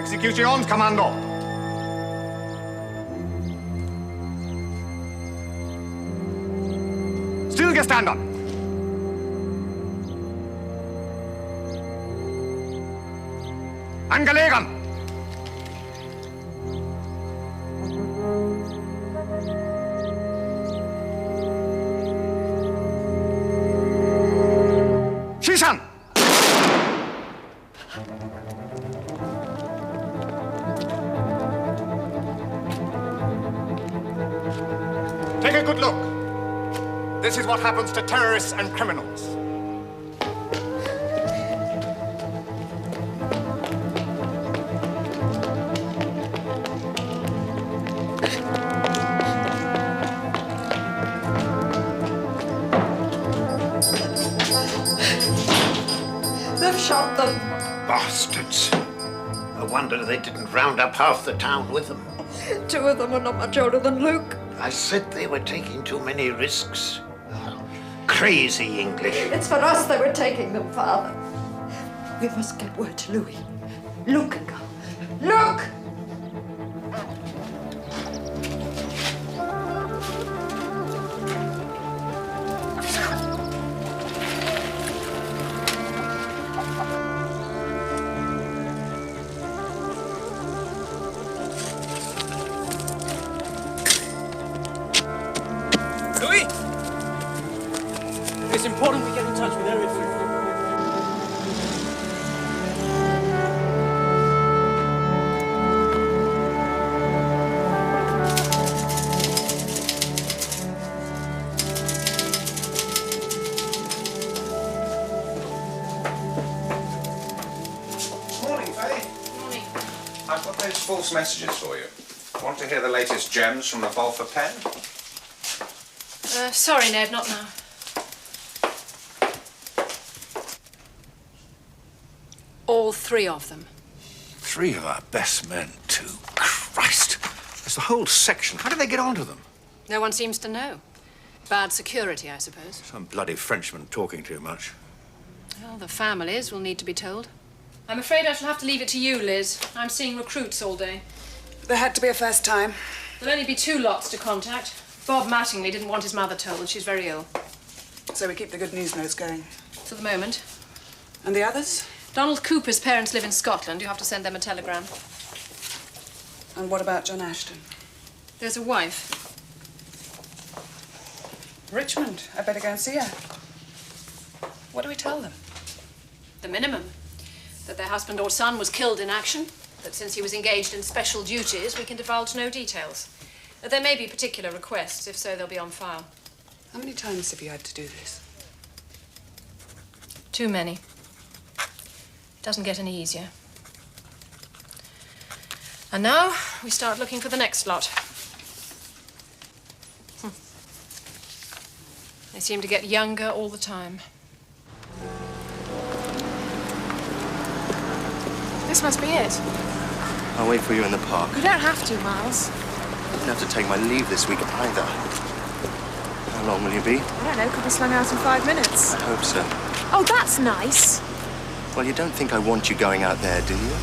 Execution, Kommando. Stillgestanden. Angelegen. Schießen! Take a good look. This is what happens to terrorists and criminals. They've shot them. Bastards. No wonder they didn't round up half the town with them. 2 of them are not much older than Luke. I said they were taking too many risks. Crazy English. It's for us they were taking them, Father. We must get word to Louis. Luke and go. Luke! Louis! It's important we get in touch with Eric. Morning, Faye. Morning. I've got those false messages for you. Want to hear the latest gems from the Buffery pen? Sorry, Ned, not now. All 3 of them. 3 of our best men, too. Christ! There's the whole section. How did they get onto them? No one seems to know. Bad security, I suppose. Some bloody Frenchman talking too much. Well, the families will need to be told. I'm afraid I shall have to leave it to you, Liz. I'm seeing recruits all day. There had to be a first time. There'll only be 2 lots to contact. Bob Mattingly didn't want his mother told. She's very ill. So we keep the good news notes going. For the moment. And the others? Donald Cooper's parents live in Scotland. You have to send them a telegram. And what about John Ashton? There's a wife. Richmond. I better go and see her. What do we tell them? The minimum. That their husband or son was killed in action. That since he was engaged in special duties, we can divulge no details. That there may be particular requests. If so, they'll be on file. How many times have you had to do this? Too many. Doesn't get any easier. And now we start looking for the next lot. They seem to get younger all the time. This must be it. I'll wait for you in the park. You don't have to, Miles. I don't have to take my leave this week either. How long will you be? I don't know, could be slung out in 5 minutes. I hope so. Oh, that's nice. Well, you don't think I want you going out there, do you?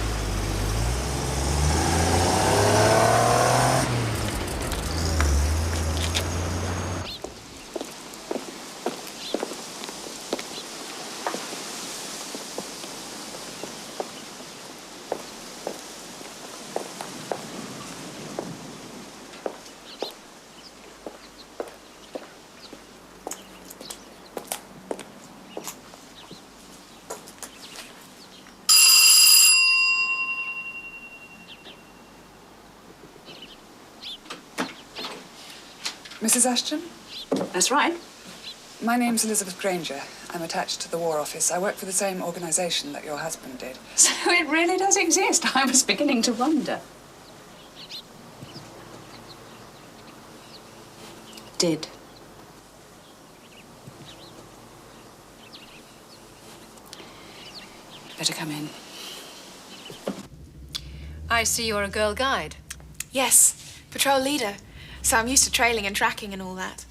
Mrs. Ashton? That's right. My name's Elizabeth Granger. I'm attached to the War Office. I work for the same organisation that your husband did. So it really does exist. I was beginning to wonder. Did. Better come in. I see you're a girl guide. Yes, patrol leader. So I'm used to trailing and tracking and all that.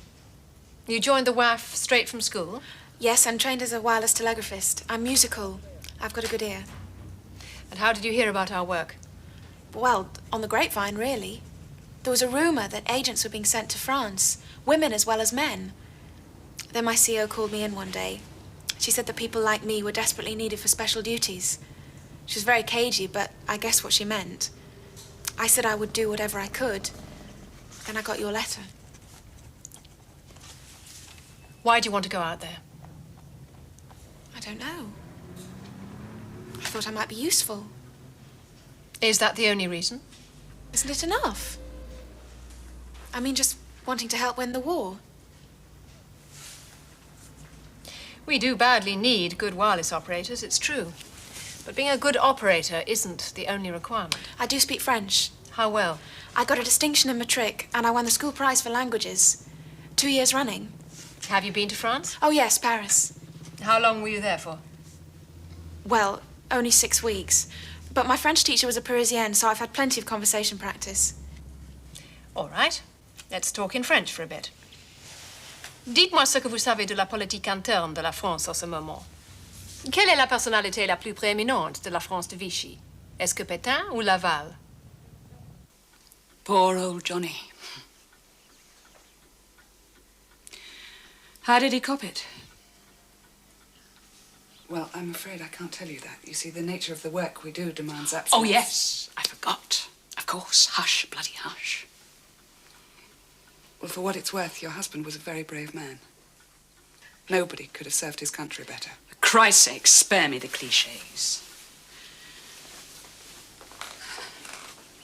You joined the WAF straight from school? Yes, I'm trained as a wireless telegraphist. I'm musical. I've got a good ear. And how did you hear about our work? Well, on the grapevine, really. There was a rumour that agents were being sent to France, women as well as men. Then my CO called me in one day. She said that people like me were desperately needed for special duties. She was very cagey, but I guessed what she meant. I said I would do whatever I could. Then I got your letter. Why do you want to go out there? I don't know. I thought I might be useful. Is that the only reason? Isn't it enough? I mean, just wanting to help win the war. We do badly need good wireless operators, it's true. But being a good operator isn't the only requirement. I do speak French. How well? I got a distinction in matric, and I won the school prize for languages. 2 years running. Have you been to France? Oh, yes, Paris. How long were you there for? Well, only 6 weeks. But my French teacher was a Parisienne, so I've had plenty of conversation practice. All right. Let's talk in French for a bit. Dites-moi ce que vous savez de la politique interne de la France en ce moment. Quelle est la personnalité la plus prééminente de la France de Vichy? Est-ce que Pétain ou Laval? Poor old Johnny. How did he cop it? Well, I'm afraid I can't tell you that. You see, the nature of the work we do demands absence. Oh, yes, I forgot. Of course, hush, bloody hush. Well, for what it's worth, your husband was a very brave man. Nobody could have served his country better. For Christ's sake, spare me the cliches.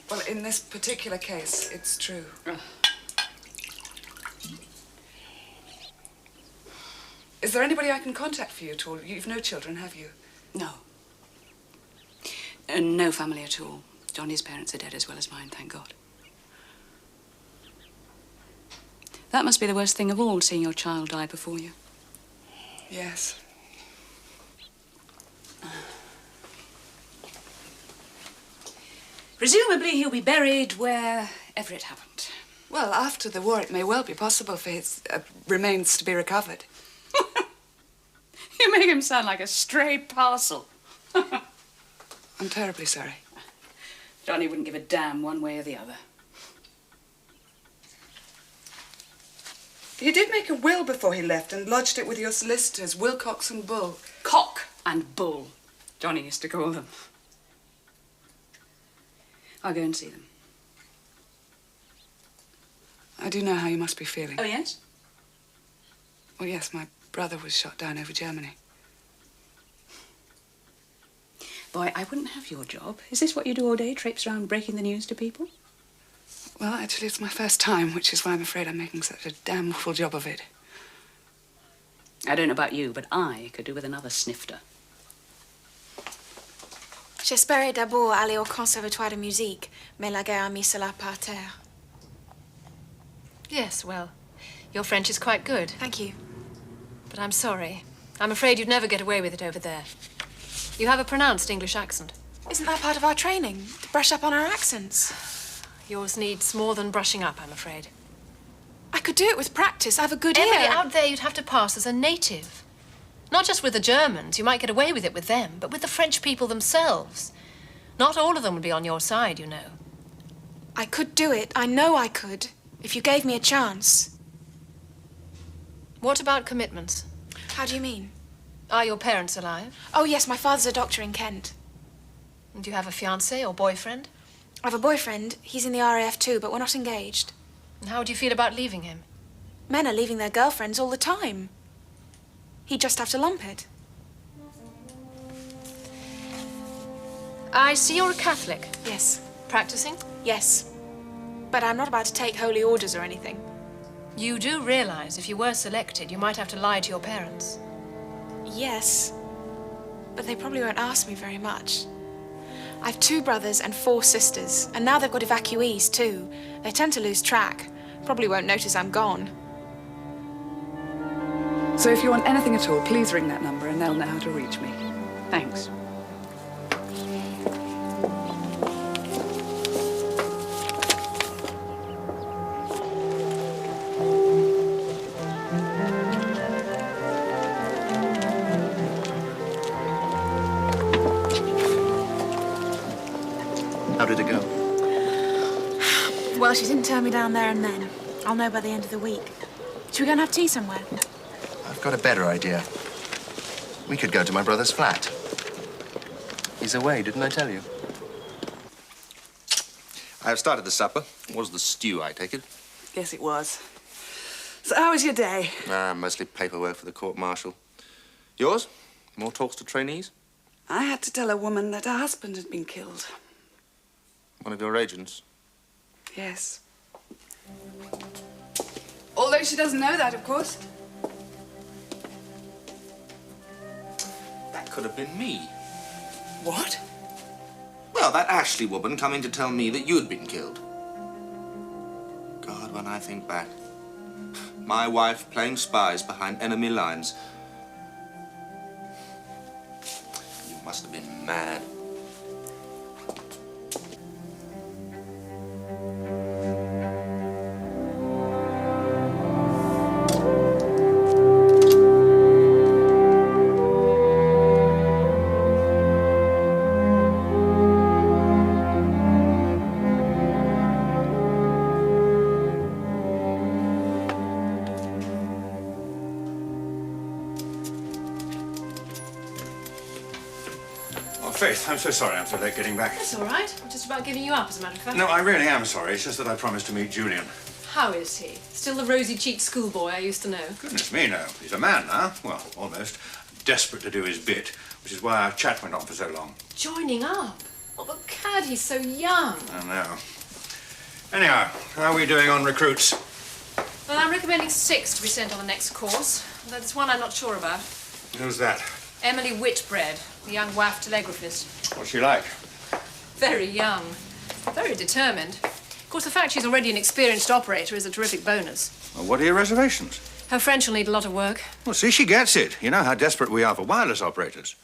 Well, in this particular case, it's true. Is there anybody I can contact for you at all? You've no children, have you? No. No family at all. Johnny's parents are dead as well as mine, thank God. That must be the worst thing of all, seeing your child die before you. Yes. Presumably he'll be buried wherever it happened. Well, after the war, it may well be possible for his remains to be recovered. You make him sound like a stray parcel. I'm terribly sorry. Johnny wouldn't give a damn one way or the other. He did make a will before he left and lodged it with your solicitors, Wilcox and Bull. Cock and bull, Johnny used to call them. I'll go and see them. I do know how you must be feeling. Oh, yes? Well, yes, my brother was shot down over Germany. Boy, I wouldn't have your job. Is this what you do all day, traipse around breaking the news to people? Well, actually, it's my first time, which is why I'm afraid I'm making such a damn awful job of it. I don't know about you, but I could do with another snifter. J'espérais d'abord aller au conservatoire de musique, mais la guerre a mis cela par terre. Yes, well, your French is quite good. Thank you. But I'm sorry. I'm afraid you'd never get away with it over there. You have a pronounced English accent. Isn't that part of our training? To brush up on our accents? Yours needs more than brushing up, I'm afraid. I could do it with practice. I have a good Emily, ear. out there you'd have to pass as a native. Not just with the Germans. You might get away with it with them, but with the French people themselves. Not all of them would be on your side, you know. I could do it. I know I could. If you gave me a chance. What about commitments? How do you mean? Are your parents alive? Oh, yes, my father's a doctor in Kent. And do you have a fiancé or boyfriend? I have a boyfriend. He's in the RAF too, but we're not engaged. And how do you feel about leaving him? Men are leaving their girlfriends all the time. He'd just have to lump it. I see you're a Catholic. Yes. Practicing? Yes. But I'm not about to take holy orders or anything. You do realize if you were selected, you might have to lie to your parents. Yes. But they probably won't ask me very much. I've 2 brothers and 4 sisters, and now they've got evacuees too. They tend to lose track. Probably won't notice I'm gone. So if you want anything at all, please ring that number and they'll know how to reach me. Thanks. How did it go? Well, she didn't turn me down there and then. I'll know by the end of the week. Should we go and have tea somewhere? I've got a better idea. We could go to my brother's flat. He's away, didn't I tell you? I've started the supper. Was the stew, I take it? Yes, it was. So how was your day? Mostly paperwork for the court-martial. Yours? More talks to trainees? I had to tell a woman that her husband had been killed. One of your agents? Yes. Although she doesn't know that, of course. That could have been me. What? Well, that Ashley woman coming to tell me that you'd been killed. God, when I think back. My wife playing spies behind enemy lines. You must have been mad. Faith, I'm so sorry I'm so late getting back. That's all right. I'm just about giving you up, as a matter of fact. No, I really am sorry. It's just that I promised to meet Julian. How is he? Still the rosy-cheeked schoolboy I used to know? Goodness me, no. He's a man now. Well, almost. Desperate to do his bit, which is why our chat went on for so long. Joining up? Oh, but Cad, he's so young. I know. Anyhow, how are we doing on recruits? Well, I'm recommending 6 to be sent on the next course. There's one I'm not sure about. Who's that? Emily Whitbread, the young WAF telegraphist. What's she like? Very young. Very determined. Of course, the fact she's already an experienced operator is a terrific bonus. Well, what are your reservations? Her French will need a lot of work. Well, see, she gets it. You know how desperate we are for wireless operators.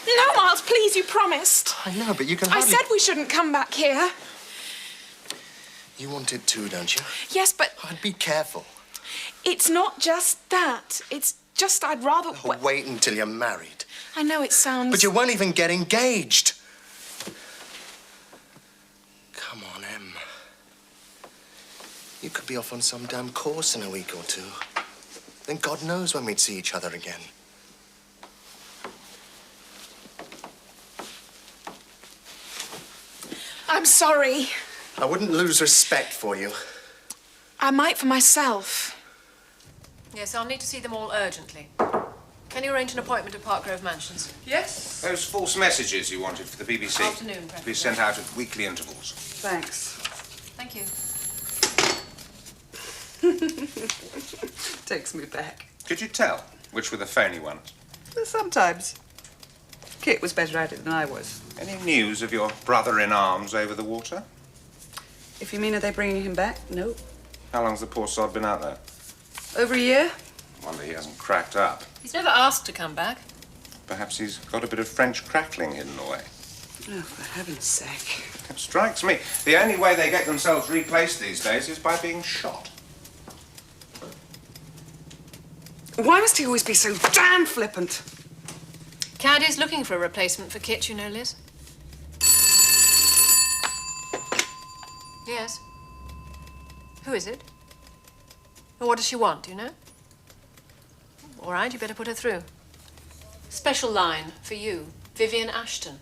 No, Miles, please, you promised. I know, but you can I hardly... said we shouldn't come back here. You want it too, don't you? Yes, but I'd be careful. it's not just that. It's just I'd rather... Oh, wait until you're married. I know it sounds... But you won't even get engaged. Come on, Em. You could be off on some damn course in a week or two. Then God knows when we'd see each other again. I'm sorry. I wouldn't lose respect for you. I might for myself. Yes, I'll need to see them all urgently. Can you arrange an appointment at Parkgrove Mansions? Yes. Those false messages you wanted for the BBC. Afternoon, preferably. Be sent out at weekly intervals. Thanks. Thank you. Takes me back. Could you tell which were the phony ones? Sometimes. Kit was better at it than I was. Any news of your brother-in-arms over the water? If you mean, are they bringing him back? No. How long's the poor sod been out there? Over a year? Wonder he hasn't cracked up. He's never asked to come back. Perhaps he's got a bit of French crackling hidden away. Oh, for heaven's sake. It strikes me the only way they get themselves replaced these days is by being shot. Why must he always be so damn flippant? Cad is looking for a replacement for Kit, you know, Liz. Yes. Who is it? Well, what does she want, do you know? All right, you better put her through. Special line for you, Vivien Ashton.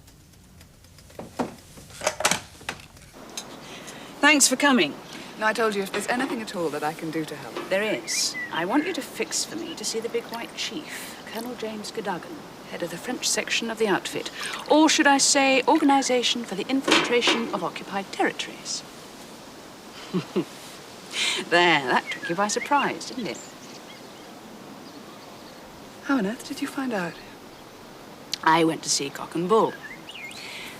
Thanks for coming. No, I told you if there's anything at all that I can do to help. There is. I want you to fix for me to see the Big White Chief, Colonel James Cadogan, head of the French section of the outfit. Or should I say, Organisation for the Infiltration of Occupied Territories. There, that took you by surprise, didn't it? How on earth did you find out? I went to see Cock and Bull.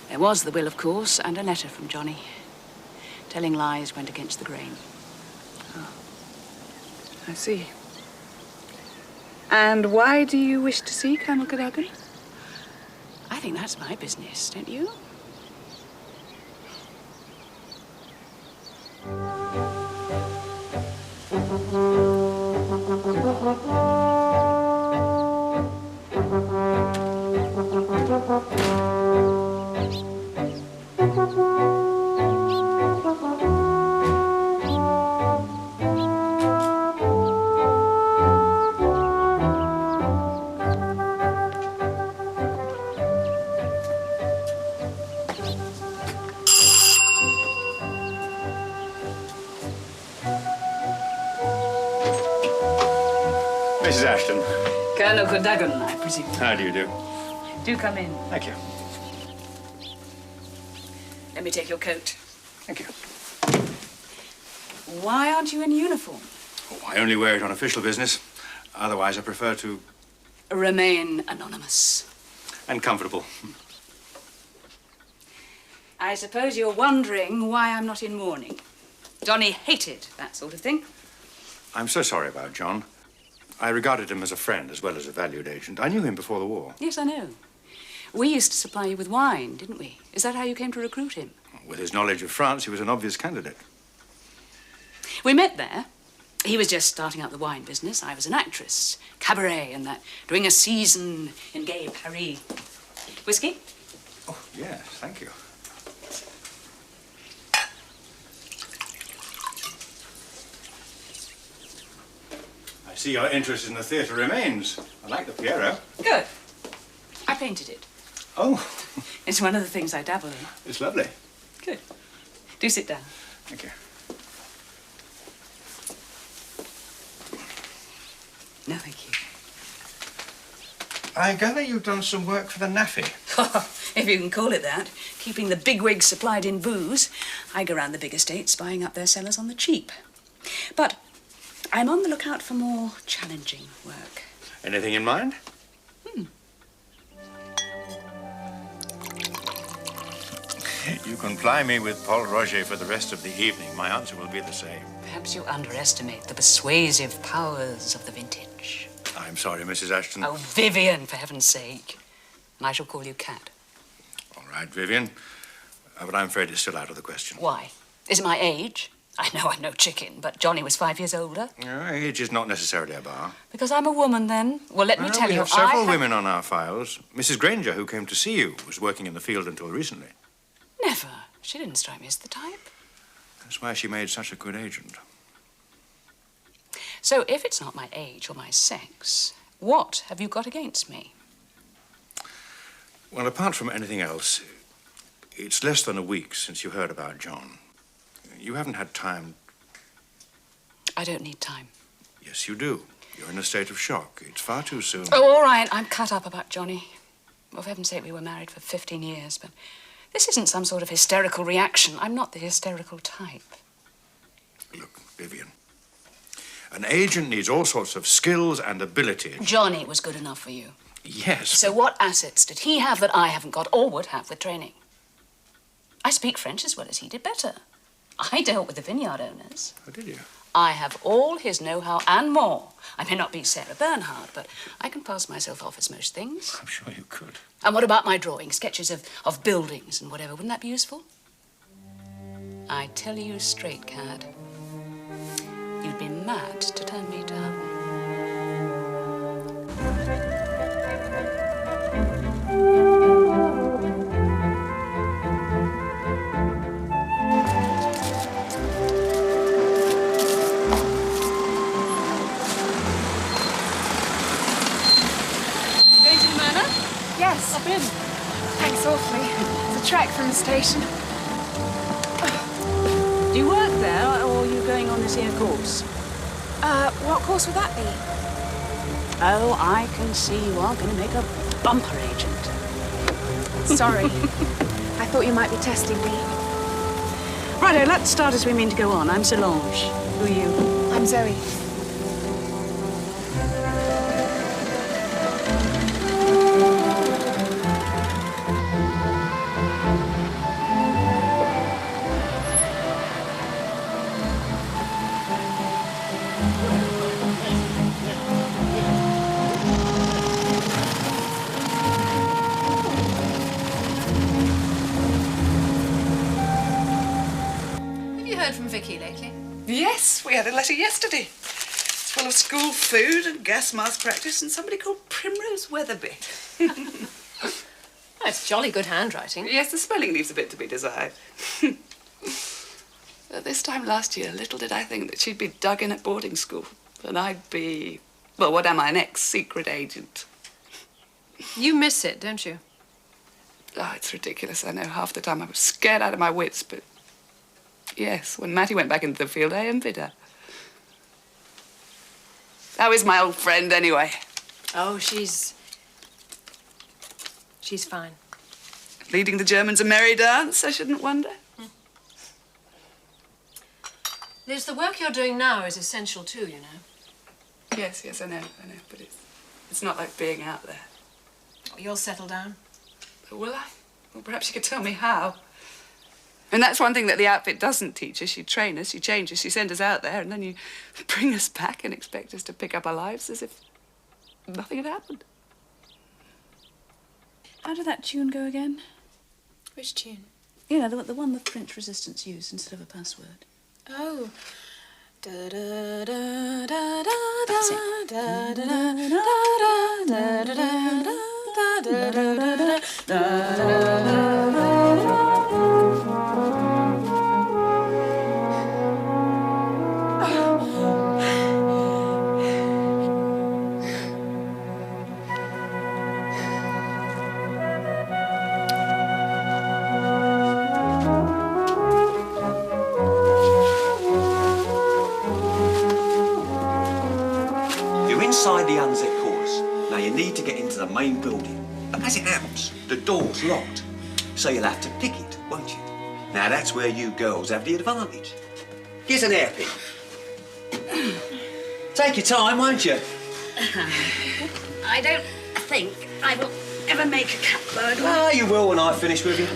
There was the will, of course, and a letter from Johnny. Telling lies went against the grain. Oh, I see. And why do you wish to see Colonel Cadogan? I think that's my business, don't you? Mrs. Ashton. Colonel Cadogan, I presume. How do you do? Do come in. Thank you. Let me take your coat. Thank you. Why aren't you in uniform? Oh, I only wear it on official business. Otherwise, I prefer to... Remain anonymous. and comfortable. I suppose you're wondering why I'm not in mourning. Johnny hated that sort of thing. I'm so sorry about John. I regarded him as a friend as well as a valued agent. I knew him before the war. Yes, I know. We used to supply you with wine, didn't we? Is that how you came to recruit him? With his knowledge of France, he was an obvious candidate. We met there. He was just starting out the wine business. I was an actress, cabaret and that, doing a season in gay Paris. Whiskey? Oh, yes, thank you. I see your interest in the theatre remains. I like the Piero. Good. I painted it. Oh. It's one of the things I dabble in. It's lovely. Good. Do sit down. Thank you. No, thank you. I gather you've done some work for the NAFI. If you can call it that. Keeping the bigwigs supplied in booze. I go round the big estates buying up their cellars on the cheap. But I'm on the lookout for more challenging work. Anything in mind? You can ply me with Paul Roger for the rest of the evening. My answer will be the same. Perhaps you underestimate the persuasive powers of the vintage. I'm sorry, Mrs. Ashton. Oh, Vivien, for heaven's sake. And I shall call you Cat. All right, Vivien. But I'm afraid it's still out of the question. Why? Is it my age? I know I'm no chicken, but Johnny was 5 years older. Age is not necessarily a bar. Because I'm a woman, then? Well, let me tell we you, have several women on our files. Mrs. Granger, who came to see you, was working in the field until recently. Never. She didn't strike me as the type. That's why she made such a good agent. So if it's not my age or my sex, what have you got against me? Well, apart from anything else, it's less than a week since you heard about John. You haven't had time. I don't need time. Yes, you do. You're in a state of shock. It's far too soon. Oh, all right. I'm cut up about Johnny. Well, for heaven's sake, we were married for 15 years, but this isn't some sort of hysterical reaction. I'm not the hysterical type. Look, Vivien, an agent needs all sorts of skills and abilities. Johnny was good enough for you. Yes. So what assets did he have that I haven't got or would have with training? I speak French as well as he did, better. I dealt with the vineyard owners. Oh, did you? I have all his know-how and more. I may not be Sarah Bernhardt, but I can pass myself off as most things. I'm sure you could. And what about my drawing? Sketches of buildings and whatever. Wouldn't that be useful? I tell you straight, Cad. You'd be mad to turn me down. Going to the manor? Yes. Up in. Thanks awfully. It's a trek from the station. Do you work there, or are you going on this here course? What course would that be? Oh, I can see you are going to make a bumper agent. Sorry. I thought you might be testing me. Righto, let's start as we mean to go on. I'm Solange. Who are you? I'm Zoe. Have you heard from Vicky lately? Yes, we had a letter yesterday. It's full of school food and gas mask practice and somebody called Primrose Weatherby. That's jolly good handwriting. Yes, the spelling leaves a bit to be desired. At this time last year, little did I think that she'd be dug in at boarding school. And I'd be, well, what am I, an ex-secret agent? You miss it, don't you? Oh, it's ridiculous. I know half the time I was scared out of my wits, but yes, when Mattie went back into the field, I envied her. How is my old friend, anyway? Oh, she's fine. Leading the Germans a merry dance, I shouldn't wonder. Liz, the work you're doing now is essential too, you know. Yes, I know, but it's not like being out there. Oh, you'll settle down. Will I? Well, perhaps you could tell me how. And that's one thing that the outfit doesn't teach us. You train us, you change us, you send us out there, and then you bring us back and expect us to pick up our lives as if nothing had happened. How did that tune go again? Which tune? You know, the one the French resistance used instead of a password. Oh. That's inside the unset quarters. Now you need to get into the main building. And as it happens, the door's locked. So you'll have to pick it, won't you? Now that's where you girls have the advantage. Here's an hairpin. Take your time, won't you? I don't think I will ever make a cat bird. Ah, you will when I finish with you.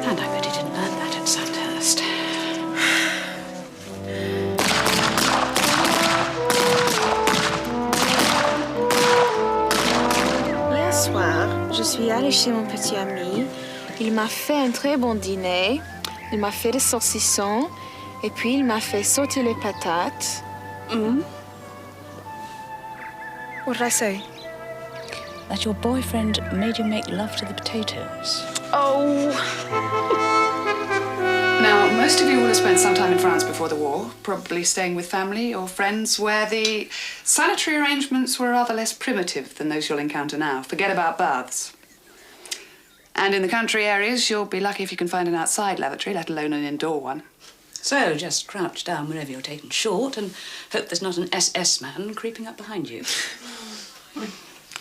And I bet he didn't learn that at Sandhurst. Hier soir, je suis allée chez mon petit ami. Il m'a fait un très bon dîner. Il m'a fait des saucissons. Et puis, il m'a fait sauter les patates. What did I say? That your boyfriend made you make love to the potatoes. Oh. Now, most of you will have spent some time in France before the war, probably staying with family or friends where the sanitary arrangements were rather less primitive than those you'll encounter now. Forget about baths. And in the country areas, you'll be lucky if you can find an outside lavatory, let alone an indoor one. So just crouch down whenever you're taken short and hope there's not an SS man creeping up behind you.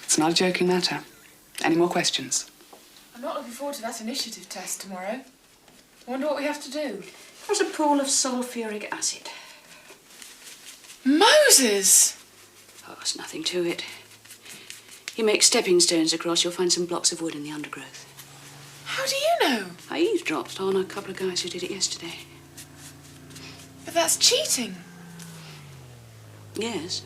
It's not a joking matter. Any more questions? I'm not looking forward to that initiative test tomorrow. I wonder what we have to do. There's a pool of sulfuric acid. Moses! Oh, there's nothing to it. You make stepping stones across, you'll find some blocks of wood in the undergrowth. How do you know? I eavesdropped on a couple of guys who did it yesterday. But that's cheating. Yes.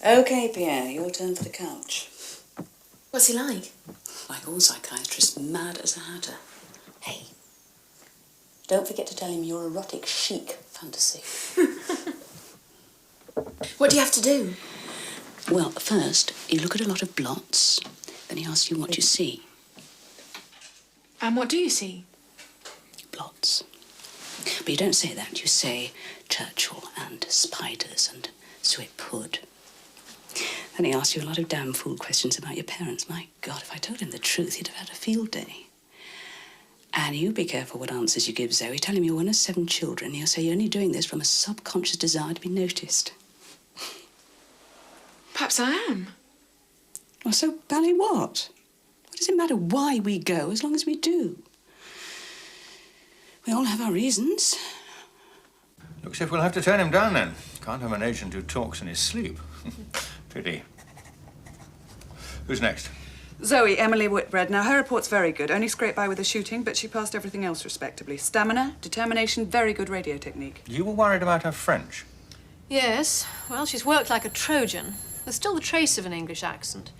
OK, Pierre, your turn for the couch. What's he like? Like all psychiatrists, mad as a hatter. Hey, don't forget to tell him your erotic chic fantasy. What do you have to do? Well, first, you look at a lot of blots. Then he asks you what you see. And what do you see? Blots. But you don't say that. You say Churchill and spiders and sweat hood. Then he asks you a lot of damn fool questions about your parents. My God, if I told him the truth, he'd have had a field day. And you be careful what answers you give Zoe. Tell him you're one of 7 children. He'll say you're only doing this from a subconscious desire to be noticed. Perhaps I am. Well, so bally what? What does it matter why we go, as long as we do? We all have our reasons. Looks as if we'll have to turn him down then. Can't have an agent who talks in his sleep. Pity. Who's next? Zoe, Emily Whitbread. Now, her report's very good. Only scraped by with the shooting, but she passed everything else respectably. Stamina, determination, very good radio technique. You were worried about her French. Yes. Well, she's worked like a Trojan. There's still the trace of an English accent.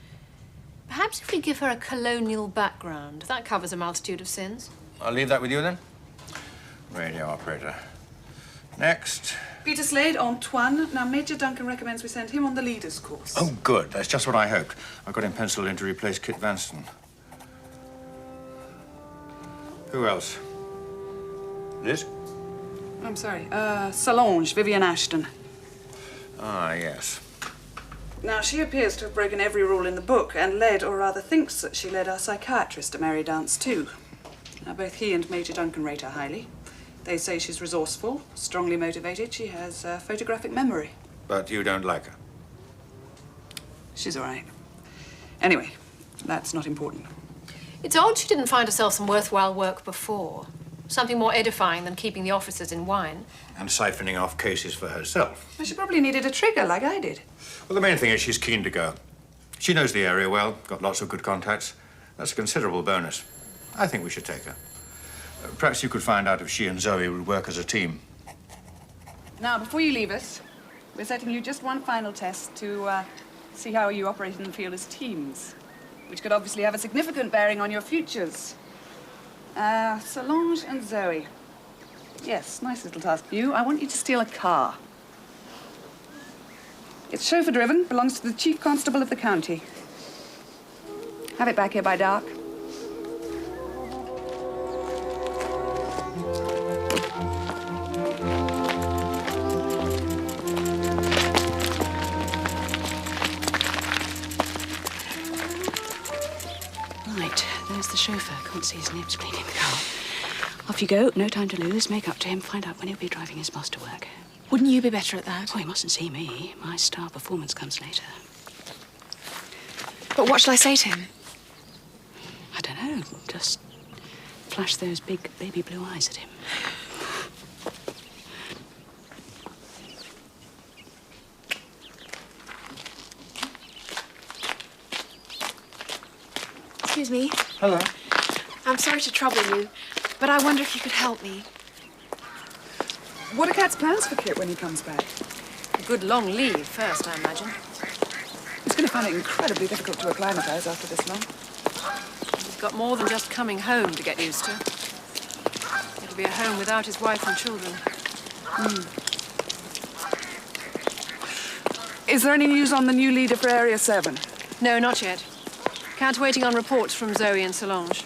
Perhaps if we give her a colonial background, that covers a multitude of sins. I'll leave that with you then. Radio operator. Next. Peter Slade, Antoine. Now, Major Duncan recommends we send him on the leader's course. Oh, good. That's just what I hoped. I've got him penciled in to replace Kit Vanston. Who else? Liz? I'm sorry. Solange, Vivien Ashton. Ah, yes. Now, she appears to have broken every rule in the book and led, or rather thinks that she led, our psychiatrist, a merry dance too. Now, both he and Major Duncan rate her highly. They say she's resourceful, strongly motivated. She has photographic memory. But you don't like her? She's all right. Anyway, that's not important. It's odd she didn't find herself some worthwhile work before. Something more edifying than keeping the officers in wine. And siphoning off cases for herself. Well, she probably needed a trigger, like I did. Well, the main thing is she's keen to go. She knows the area well, got lots of good contacts. That's a considerable bonus. I think we should take her. Perhaps you could find out if she and Zoe would work as a team. Now, before you leave us, we're setting you just one final test to see how you operate in the field as teams, which could obviously have a significant bearing on your futures. Solange and Zoe. Yes, nice little task for you. I want you to steal a car. It's chauffeur-driven, belongs to the chief constable of the county. Have it back here by dark. Right, there's the chauffeur. Can't see his nibs bleeding the car. Off you go, no time to lose. Make up to him, find out when he'll be driving his boss to work. Wouldn't you be better at that? Oh, he mustn't see me. My star performance comes later. But what shall I say to him? I don't know. Just flash those big baby blue eyes at him. Excuse me. Hello. I'm sorry to trouble you, but I wonder if you could help me. What are Kat's plans for Kit when he comes back? A good long leave first, I imagine. He's going to find it incredibly difficult to acclimatise after this long. He's got more than just coming home to get used to. It'll be a home without his wife and children. Is there any news on the new leader for Area 7? No, not yet. Cat's waiting on reports from Zoe and Solange.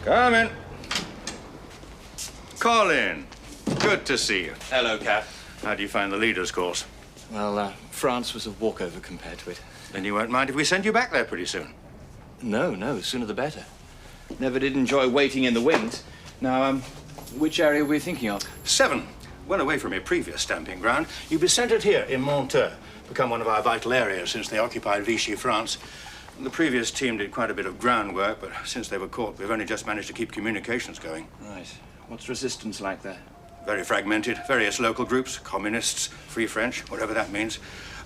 Come in. Colin, good to see you. Hello, Cap. How do you find the leader's course? Well, France was a walkover compared to it. Then you won't mind if we send you back there pretty soon. No, sooner the better. Never did enjoy waiting in the wind. Now, which area were we thinking of? 7. Well away from your previous stamping ground. You'll be centred here in Montreux. Become one of our vital areas since they occupied Vichy, France. The previous team did quite a bit of groundwork, but since they were caught, we've only just managed to keep communications going. Right. What's resistance like there? Very fragmented. Various local groups, communists, Free French, whatever that means.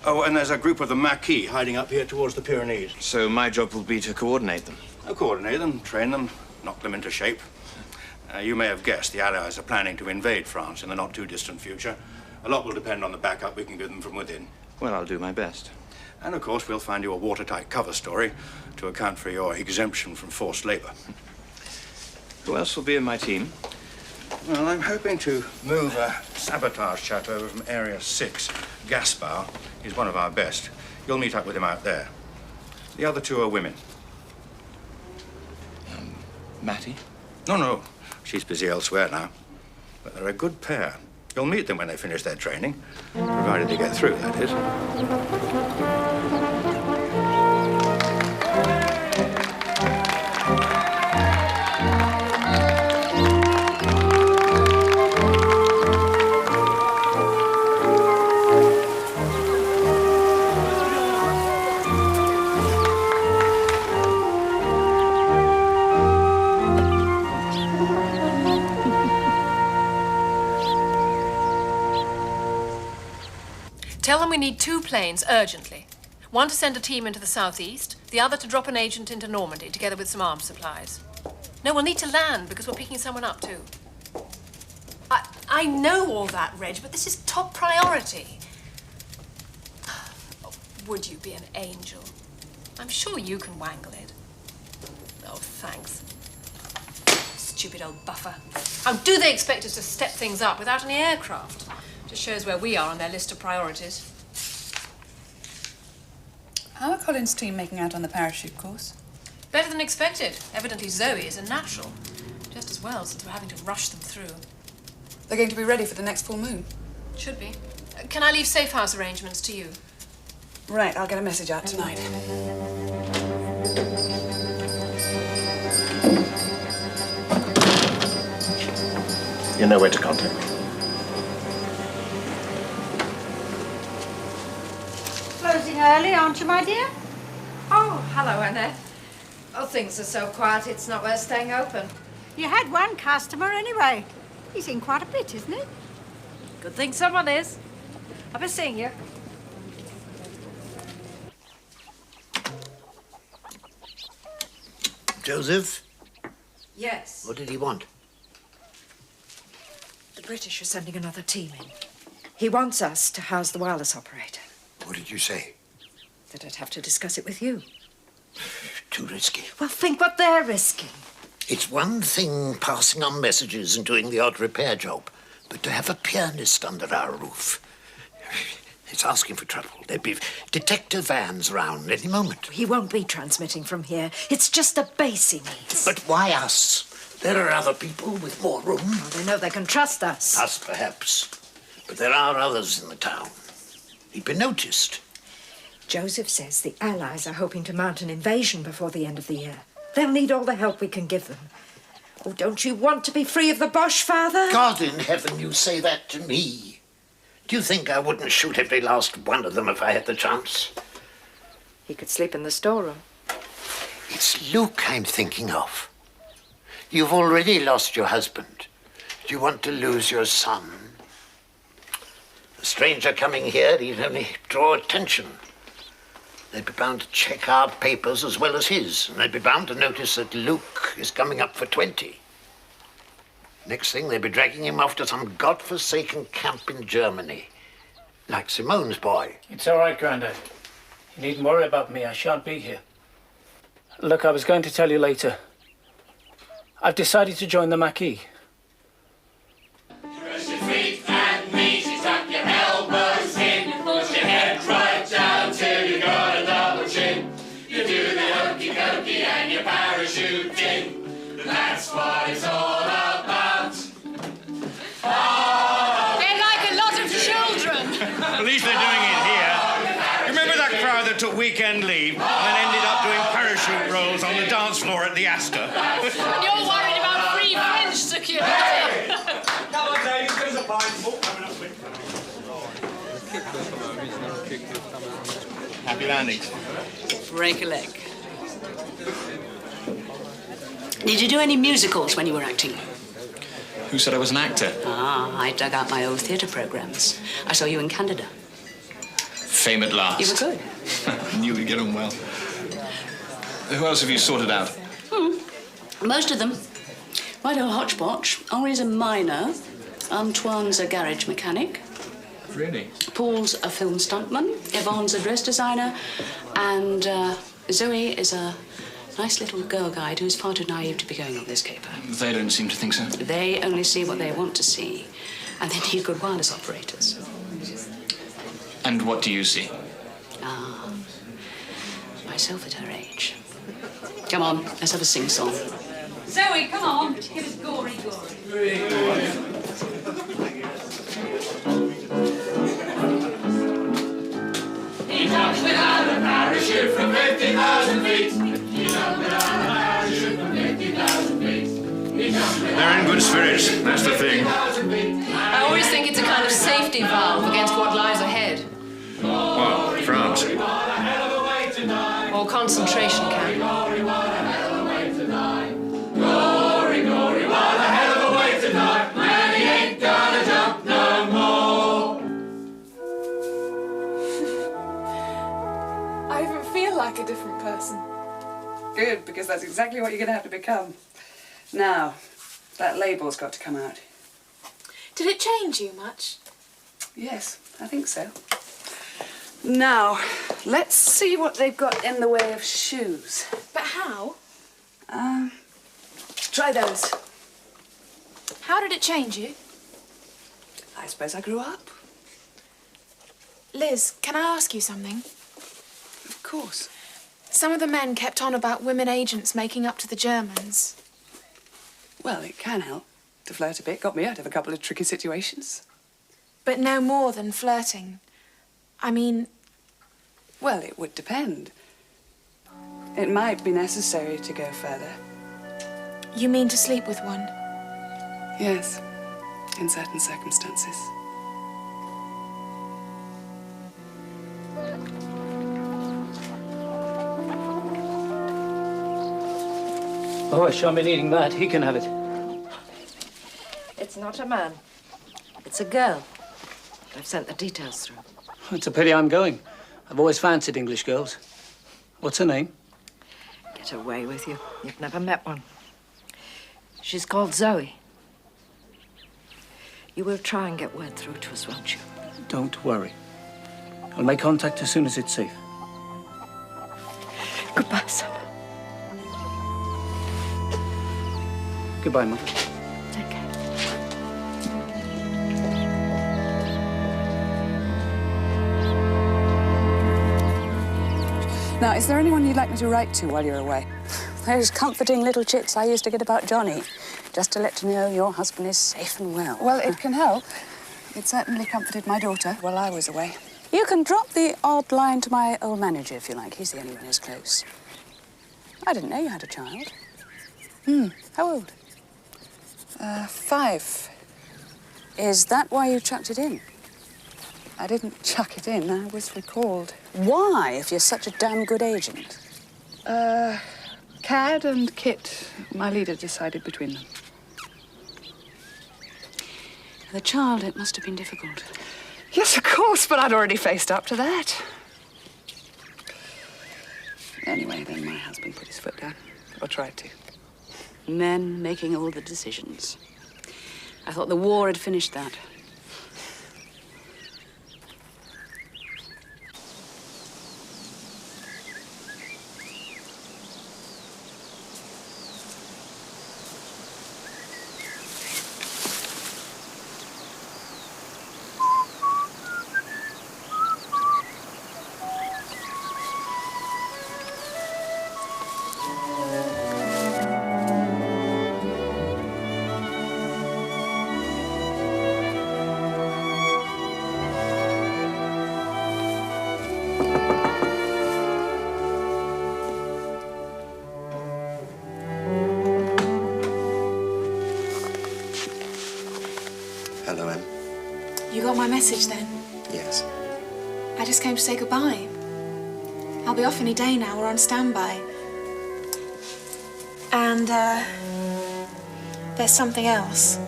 Oh, and there's a group of the Maquis hiding up here towards the Pyrenees. So my job will be to coordinate them? Coordinate them, train them, knock them into shape. You may have guessed the Allies are planning to invade France in the not-too-distant future. A lot will depend on the backup we can give them from within. Well, I'll do my best. And, of course, we'll find you a watertight cover story to account for your exemption from forced labor. Who else will be in my team? Well, I'm hoping to move a sabotage chap over from Area 6. Gaspar. He's one of our best. You'll meet up with him out there. The other two are women. Mattie? No. She's busy elsewhere now. But they're a good pair. You'll meet them when they finish their training. Provided they get through, that is. Tell them we need 2 planes urgently. One to send a team into the southeast, the other to drop an agent into Normandy together with some arms supplies. No, we'll need to land because we're picking someone up too. I know all that, Reg, but this is top priority. Oh, would you be an angel? I'm sure you can wangle it. Oh, thanks. Stupid old buffer. How do they expect us to step things up without any aircraft? Just shows where we are on their list of priorities. How are Colin's team making out on the parachute course? Better than expected. Evidently Zoe is a natural. Just as well, since we're having to rush them through. They're going to be ready for the next full moon. Should be. Can I leave safe house arrangements to you? Right, I'll get a message out tonight. You know where to contact me. Closing early, aren't you, my dear? Oh, hello, Annette. Oh, things are so quiet, it's not worth staying open. You had one customer anyway. He's in quite a bit, isn't he? Good thing someone is. I'll be seeing you. Joseph, Yes. what did he want? The British are sending another team in. He wants us to house the wireless operator. What did you say? That I'd have to discuss it with you. Too risky. Well, think what they're risking. It's one thing passing on messages and doing the odd repair job, but to have a pianist under our roof, it's asking for trouble. There'd be detective vans round any moment. He won't be transmitting from here. It's just a base he needs. But why us? There are other people with more room. Well, they know they can trust us. Us, perhaps. But there are others in the town. He'd be noticed. Joseph says the Allies are hoping to mount an invasion before the end of the year. They'll need all the help we can give them. Oh, don't you want to be free of the Boche, Father? God in heaven, you say that to me. Do you think I wouldn't shoot every last one of them if I had the chance? He could sleep in the storeroom. It's Luke I'm thinking of. You've already lost your husband. Do you want to lose your son? A stranger coming here, he'd only draw attention. They'd be bound to check our papers as well as his, and they'd be bound to notice that Luke is coming up for 20. Next thing, they'd be dragging him off to some godforsaken camp in Germany, like Simone's boy. It's all right, Grandad. You needn't worry about me. I shan't be here. Look, I was going to tell you later. I've decided to join the Maquis. Brush your feet and knees, you tuck your elbows in, push your head right down till you got a double chin. You do the hokey pokey and you parachute in. That's what it's all about. Oh, they're like a lot of children. At least they're doing it here. Remember that crowd that took weekend leave and then ended up doing parachute rolls on the dance floor at the Astor? And you're worried about free French security. Come on, Dave, there's a pint. Happy landings. Break a leg. Did you do any musicals when you were acting? Who said I was an actor? Ah, I dug out my old theatre programs. I saw you in Canada. Fame at last. You were good. I knew we'd get on well. Who else have you sorted out? Most of them. Quite a hodgepodge. Henri's a miner. Antoine's a garage mechanic. Really? Paul's a film stuntman. Yvonne's a dress designer. And Zoe is a Nice little girl guide who's far too naive to be going on this caper. They don't seem to think so. They only see what they want to see, and they need good wireless operators. And what do you see? Ah, myself at her age. Come on, let's have a sing-song. Zoe, come on, give us gory, gory. He jumped without a parachute from 50,000 feet. He jumped without a parachute from 50,000 feet. He jumped without They're in good spirits, that's the thing. I always think it's a kind of safety valve against what lies ahead. What, France? Or concentration camp. Gory, gory, what a hell of a way to die. Man, he ain't gonna jump no more. I even feel like a different person. Good, because that's exactly what you're going to have to become. Now, that label's got to come out. Did it change you much? Yes, I think so. Now, let's see what they've got in the way of shoes. But how? Try those. How did it change you? I suppose I grew up. Liz, can I ask you something? Of course. Some of the men kept on about women agents making up to the Germans. Well, it can help to flirt a bit. Got me out of a couple of tricky situations. But no more than flirting. I mean... Well, it would depend. It might be necessary to go further. You mean to sleep with one? Yes, in certain circumstances. Oh, I shan't be needing that. He can have it. It's not a man. It's a girl. I've sent the details through. It's a pity I'm going. I've always fancied English girls. What's her name? Get away with you. You've never met one. She's called Zoe. You will try and get word through to us, won't you? Don't worry. I'll make contact as soon as it's safe. Goodbye, son. Goodbye, Mum. Take care. Now, is there anyone you'd like me to write to while you're away? Those comforting little chits I used to get about Johnny, just to let you know your husband is safe and well. Well, it can help. It certainly comforted my daughter while I was away. You can drop the odd line to my old manager if you like. He's the only one who's close. I didn't know you had a child. How old? 5. Is that why you chucked it in? I didn't chuck it in. I was recalled. Why, if you're such a damn good agent? Cad and Kit, my leader decided between them. The child, it must have been difficult. Yes, of course, but I'd already faced up to that. Anyway, then my husband put his foot down, or tried to. Men making all the decisions. I thought the war had finished that. Hello, Em. You got my message then? Yes. I just came to say goodbye. I'll be off any day now. We're on standby. And, there's something else.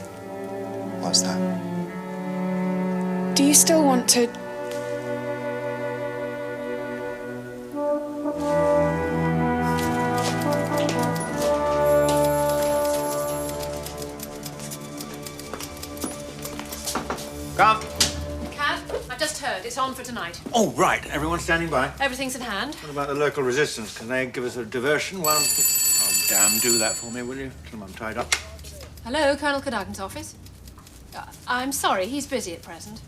What's that? Do you still want to... Come. Cad, I've just heard. It's on for tonight. Oh, right. Everyone's standing by. Everything's in hand. What about the local resistance? Can they give us a diversion? Well, oh, damn, do that for me, will you? Tell them I'm tied up. Hello, Colonel Cadogan's office. I'm sorry, he's busy at present.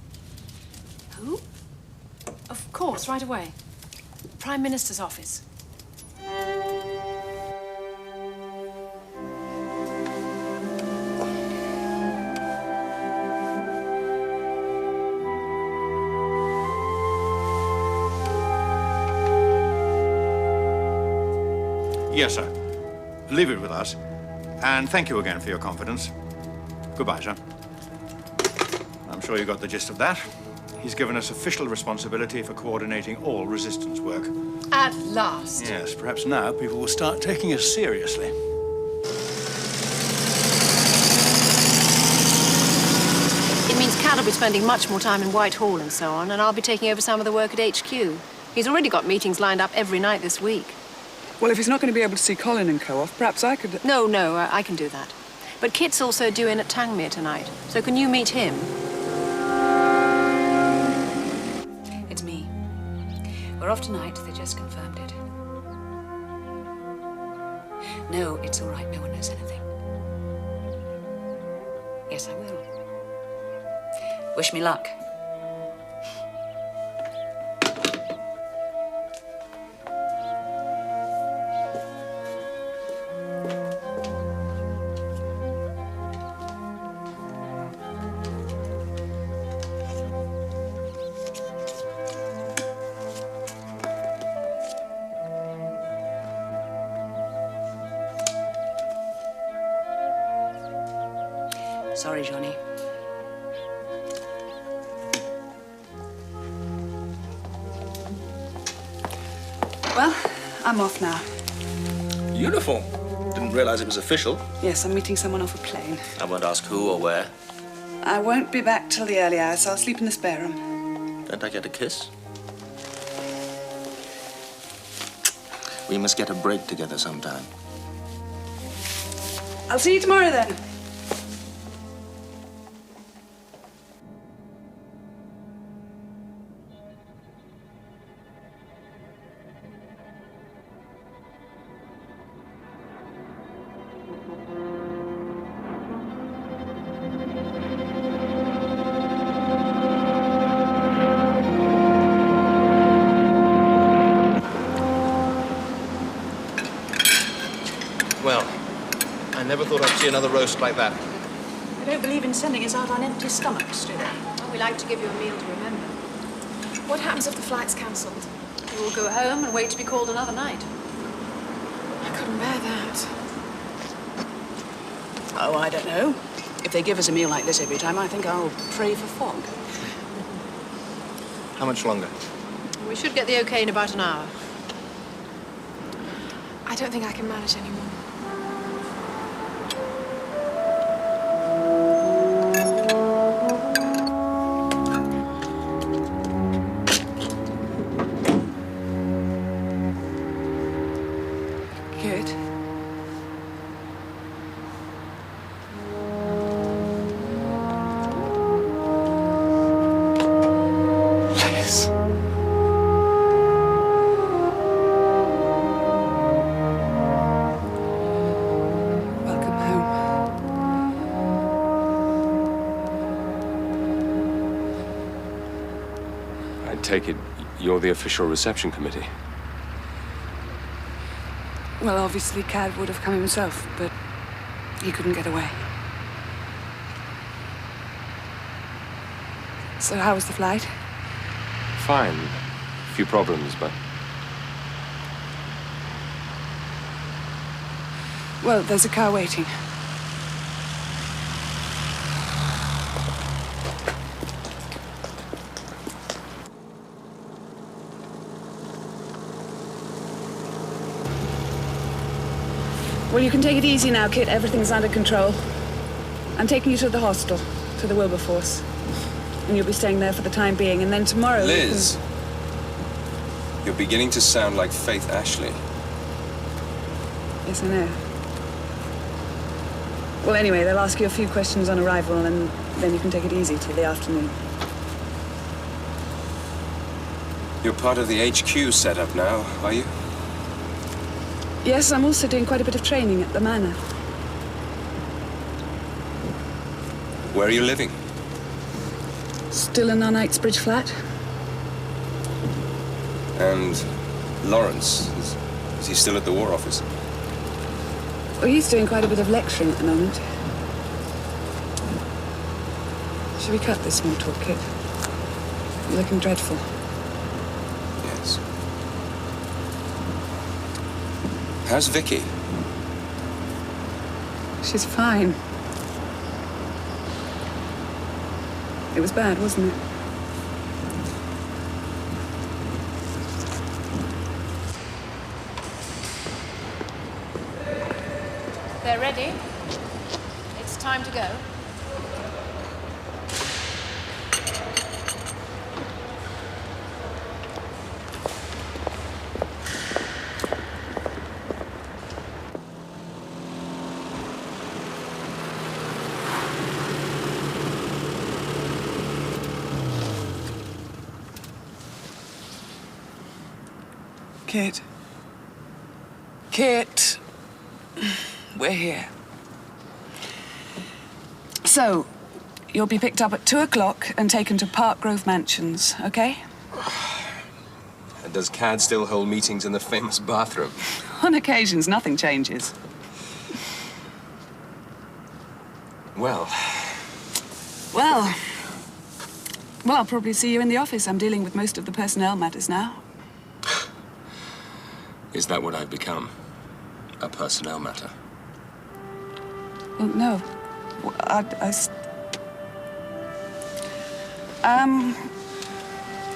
Who? Of course, right away. Prime Minister's office. Yes, sir. Leave it with us. And thank you again for your confidence. Goodbye, sir. I'm sure you got the gist of that. He's given us official responsibility for coordinating all resistance work. At last. Yes, perhaps now people will start taking us seriously. It means Cat will be spending much more time in Whitehall and so on, and I'll be taking over some of the work at HQ. He's already got meetings lined up every night this week. Well, if he's not going to be able to see Colin and co off, perhaps I could... No, I can do that. But Kit's also due in at Tangmere tonight, so can you meet him? It's me. We're off tonight. They just confirmed it. No, it's all right. No one knows anything. Yes, I will. Wish me luck. Sorry, Johnny. Well, I'm off now. Uniform? Didn't realize it was official. Yes, I'm meeting someone off a plane. I won't ask who or where. I won't be back till the early hours, so I'll sleep in the spare room. Don't I get a kiss? We must get a break together sometime. I'll see you tomorrow then. Well, I never thought I'd see another roast like that. They don't believe in sending us out on empty stomachs, do they? Well, we like to give you a meal to remember. What happens if the flight's cancelled? You will go home and wait to be called another night. I couldn't bear that. Oh, I don't know. If they give us a meal like this every time, I think I'll pray for fog. How much longer? We should get the okay in about an hour. I don't think I can manage anymore. Kit? Yes. Welcome home. I take it you're the official reception committee. Well, obviously, Cad would have come himself, but he couldn't get away. So how was the flight? Fine. A few problems, but Well, there's a car waiting. Well, you can take it easy now, Kit. Everything's under control. I'm taking you to the hostel, to the Wilberforce. And you'll be staying there for the time being, and then tomorrow... Liz, you're beginning to sound like Faith Ashley. Yes, I know. Well, anyway, they'll ask you a few questions on arrival, and then you can take it easy till the afternoon. You're part of the HQ setup now, are you? Yes, I'm also doing quite a bit of training at the manor. Where are you living? Still in our Knightsbridge flat. And Lawrence, is he still at the War Office? Well, he's doing quite a bit of lecturing at the moment. Should we cut this small talk, Kit? You're looking dreadful. Yes. How's Vicky? She's fine. It was bad, wasn't it? They're ready. It's time to go. Kit. Kit. We're here. So, you'll be picked up at 2 o'clock and taken to Park Grove Mansions, okay? And does CAD still hold meetings in the famous bathroom? On occasions, nothing changes. Well, Well, I'll probably see you in the office. I'm dealing with most of the personnel matters now. is that what I've become? A personnel matter? Well, no.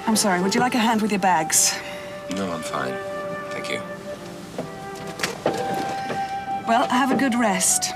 I'm sorry, would you like a hand with your bags? No, I'm fine. Thank you. Well, have a good rest.